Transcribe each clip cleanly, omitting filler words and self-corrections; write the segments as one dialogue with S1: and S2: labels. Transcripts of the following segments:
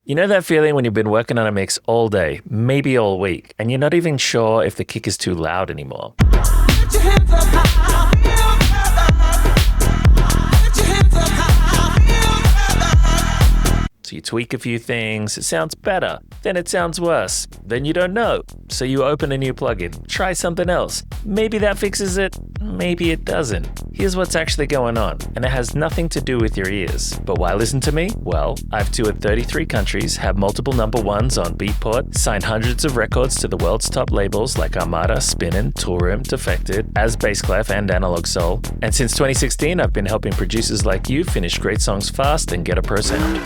S1: You know that feeling when you've been working on a mix all day, maybe all week, and you're not even sure if the kick is too loud anymore?
S2: Put your hands up high. Put your hands up high.
S1: So you tweak a few things, it sounds better, then it sounds worse, then you don't know. So you open a new plugin, try something else. Maybe that fixes it, maybe it doesn't. Here's what's actually going on, and it has nothing to do with your ears. But why listen to me? Well, I've toured 33 countries, have multiple #1s on Beatport, signed hundreds of records to the world's top labels like Armada, Spinnin', Toolroom, Defected, As Bassclef, and Analog Soul. And since 2016, I've been helping producers like you finish great songs fast and get a pro sound.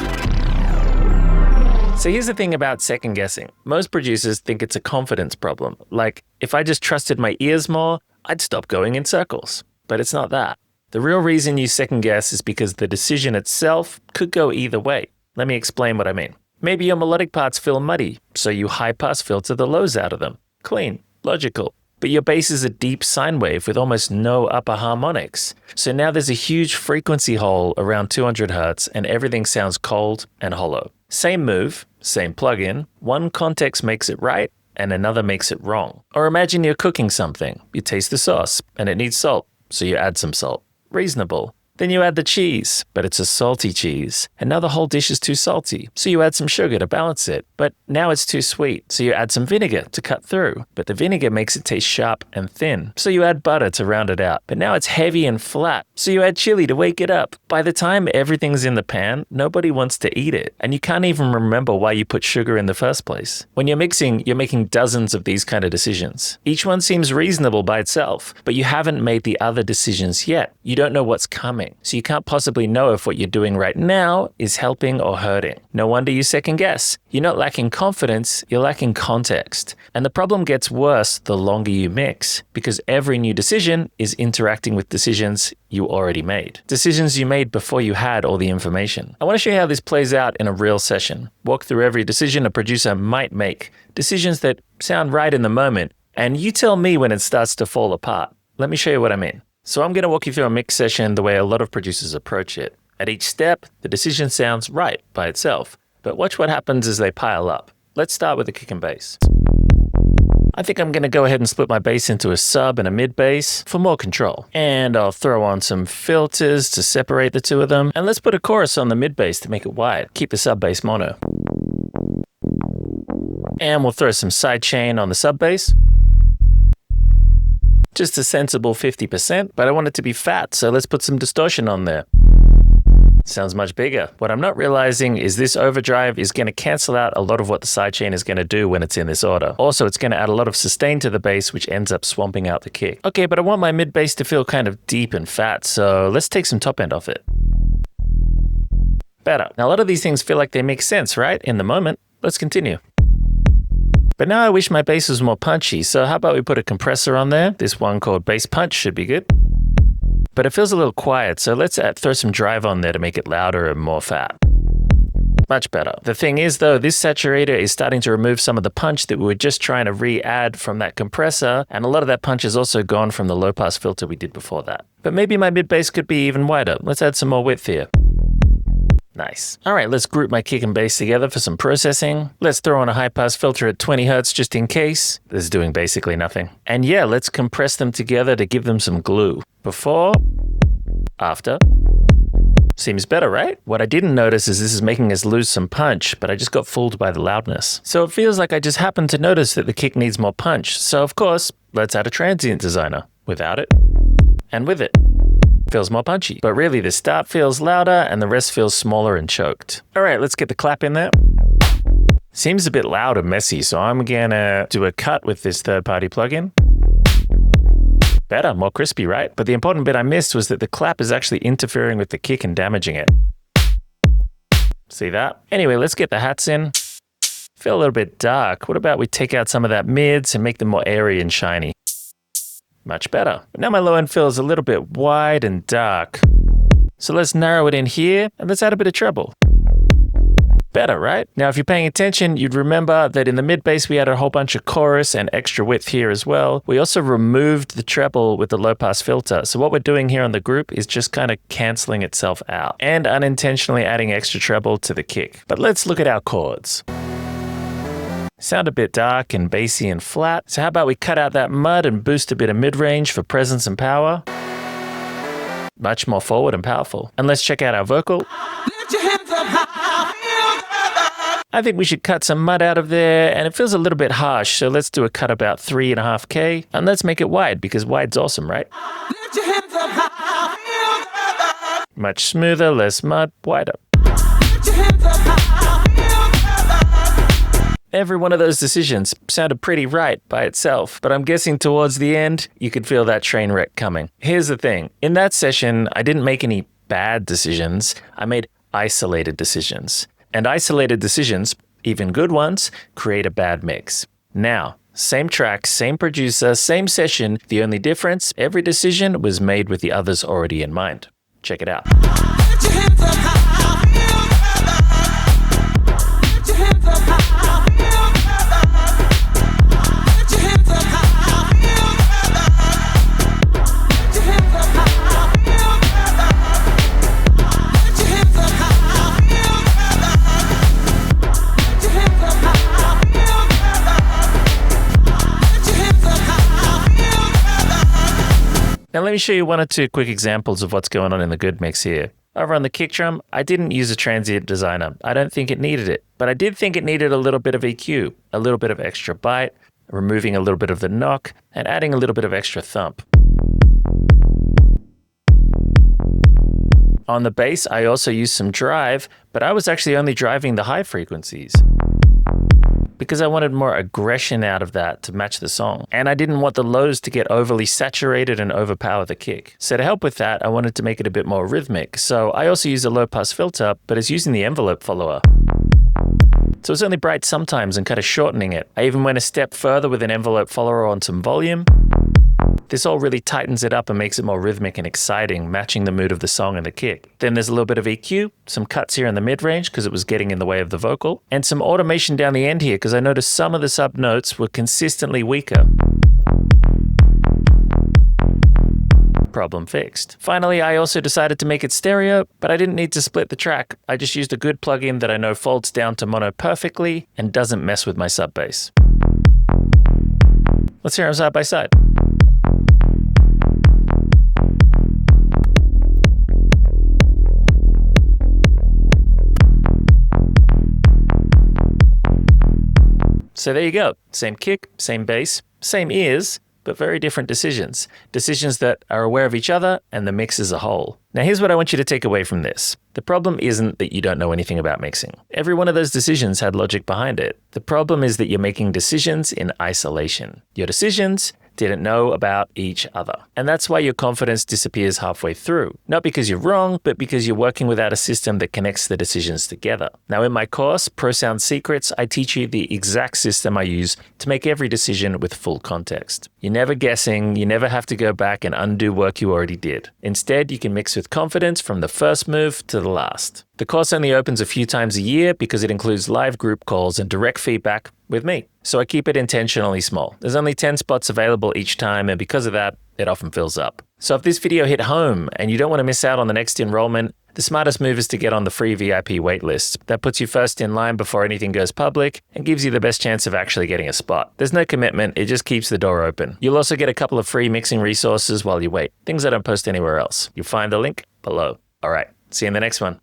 S1: So here's the thing about second guessing. Most producers think it's a confidence problem. Like, if I just trusted my ears more, I'd stop going in circles. But it's not that. The real reason you second guess is because the decision itself could go either way. Let me explain what I mean. Maybe your melodic parts feel muddy, so you high-pass filter the lows out of them. Clean, logical. But your bass is a deep sine wave with almost no upper harmonics. So now there's a huge frequency hole around 200 Hz and everything sounds cold and hollow. Same move, same plugin, one context makes it right and another makes it wrong. Or imagine you're cooking something. You taste the sauce and it needs salt, so you add some salt. Reasonable. Then you add the cheese, but it's a salty cheese. And now the whole dish is too salty, so you add some sugar to balance it. But now it's too sweet, so you add some vinegar to cut through. But the vinegar makes it taste sharp and thin, so you add butter to round it out. But now it's heavy and flat, so you add chili to wake it up. By the time everything's in the pan, nobody wants to eat it. And you can't even remember why you put sugar in the first place. When you're mixing, you're making dozens of these kind of decisions. Each one seems reasonable by itself, but you haven't made the other decisions yet. You don't know what's coming. So you can't possibly know if what you're doing right now is helping or hurting. No wonder you second guess. You're not lacking confidence, you're lacking context. And the problem gets worse the longer you mix, because every new decision is interacting with decisions you already made. Decisions you made before you had all the information. I want to show you how this plays out in a real session. Walk through every decision a producer might make. Decisions that sound right in the moment, and you tell me when it starts to fall apart. Let me show you what I mean. So I'm going to walk you through a mix session the way a lot of producers approach it. At each step, the decision sounds right by itself, but watch what happens as they pile up. Let's start with the kick and bass. I think I'm going to go ahead and split my bass into a sub and a mid bass for more control. And I'll throw on some filters to separate the two of them. And let's put a chorus on the mid bass to make it wide. Keep the sub bass mono. And we'll throw some sidechain on the sub bass. Just a sensible 50%, but I want it to be fat, so let's put some distortion on there. Sounds much bigger. What I'm not realizing is this overdrive is going to cancel out a lot of what the sidechain is going to do when it's in this order. Also, it's going to add a lot of sustain to the bass, which ends up swamping out the kick. Okay, but I want my mid bass to feel kind of deep and fat, so let's take some top end off it. Better. Now, a lot of these things feel like they make sense, right? In the moment. Let's continue. But now I wish my bass was more punchy, so how about we put a compressor on there? This one called Bass Punch should be good. But it feels a little quiet, so let's throw some drive on there to make it louder and more fat. Much better. The thing is though, this saturator is starting to remove some of the punch that we were just trying to re-add from that compressor, and a lot of that punch is also gone from the low pass filter we did before that. But maybe my mid bass could be even wider. Let's add some more width here. Nice. All right, let's group my kick and bass together for some processing. Let's throw on a high pass filter at 20 Hz just in case. This is doing basically nothing. And yeah, let's compress them together to give them some glue. Before, after. Seems better, right? What I didn't notice is this is making us lose some punch, but I just got fooled by the loudness. So it feels like I just happened to notice that the kick needs more punch. So of course, let's add a transient designer. Without it, and with it. Feels more punchy. But really the start feels louder and the rest feels smaller and choked. All right, let's get the clap in there. Seems a bit loud and messy, so I'm gonna do a cut with this third-party plugin. Better, more crispy, right? But the important bit I missed was that the clap is actually interfering with the kick and damaging it. See that? Anyway, let's get the hats in. Feel a little bit dark. What about we take out some of that mids and make them more airy and shiny? Much better. But now my low end feels a little bit wide and dark. So let's narrow it in here and let's add a bit of treble. Better, right? Now, if you're paying attention, you'd remember that in the mid bass, we had a whole bunch of chorus and extra width here as well. We also removed the treble with the low pass filter. So what we're doing here on the group is just kind of canceling itself out and unintentionally adding extra treble to the kick. But let's look at our chords. Sound a bit dark and bassy and flat. So how about we cut out that mud and boost a bit of mid-range for presence and power? Much more forward and powerful. And let's check out our vocal.
S2: Lift your hands up high. Feel good.
S1: I think we should cut some mud out of there, and it feels a little bit harsh, so let's do a cut about 3.5K, and let's make it wide, because wide's awesome, right?
S2: Lift your hands up high. Feel good.
S1: Much smoother, less mud, wider.
S2: Lift your hands up high. Feel good.
S1: Every one of those decisions sounded pretty right by itself, but I'm guessing towards the end, you could feel that train wreck coming. Here's the thing. In that session, I didn't make any bad decisions. I made isolated decisions. And isolated decisions, even good ones, create a bad mix. Now, same track, same producer, same session. The only difference, every decision was made with the others already in mind. Check it out.
S2: Lift your hands up high. Feel good. Lift your hands up high. Feel good. Lift your hands up high. Feel good. Lift your hands up high. Feel good. Lift your hands up high. Feel good. Lift your hands up high. Feel good. Lift your hands up high. Feel good.
S1: Now let me show you one or two quick examples of what's going on in the good mix here. Over on the kick drum, I didn't use a transient designer. I don't think it needed it, but I did think it needed a little bit of EQ, a little bit of extra bite, removing a little bit of the knock, and adding a little bit of extra thump. On the bass, I also used some drive, but I was actually only driving the high frequencies because I wanted more aggression out of that to match the song. And I didn't want the lows to get overly saturated and overpower the kick. So to help with that, I wanted to make it a bit more rhythmic. So I also used a low pass filter, but it's using the envelope follower. So it's only bright sometimes and kind of shortening it. I even went a step further with an envelope follower on some volume. This all really tightens it up and makes it more rhythmic and exciting, matching the mood of the song and the kick. Then there's a little bit of EQ, some cuts here in the mid-range because it was getting in the way of the vocal, and some automation down the end here because I noticed some of the sub notes were consistently weaker. Problem fixed. Finally, I also decided to make it stereo, but I didn't need to split the track. I just used a good plugin that I know folds down to mono perfectly and doesn't mess with my sub bass. Let's hear them side by side. So there you go. Same kick, same bass, same ears, but very different decisions. Decisions that are aware of each other and the mix as a whole. Now here's what I want you to take away from this. The problem isn't that you don't know anything about mixing. Every one of those decisions had logic behind it. The problem is that you're making decisions in isolation. Your decisions didn't know about each other. And that's why your confidence disappears halfway through. Not because you're wrong, but because you're working without a system that connects the decisions together. Now in my course, Pro Sound Secrets, I teach you the exact system I use to make every decision with full context. You're never guessing, you never have to go back and undo work you already did. Instead, you can mix with confidence from the first move to the last. The course only opens a few times a year because it includes live group calls and direct feedback with me. So I keep it intentionally small. There's only 10 spots available each time, and because of that, it often fills up. So if this video hit home and you don't want to miss out on the next enrollment, the smartest move is to get on the free VIP waitlist. That puts you first in line before anything goes public and gives you the best chance of actually getting a spot. There's no commitment, it just keeps the door open. You'll also get a couple of free mixing resources while you wait, things I don't post anywhere else. You'll find the link below. All right, see you in the next one.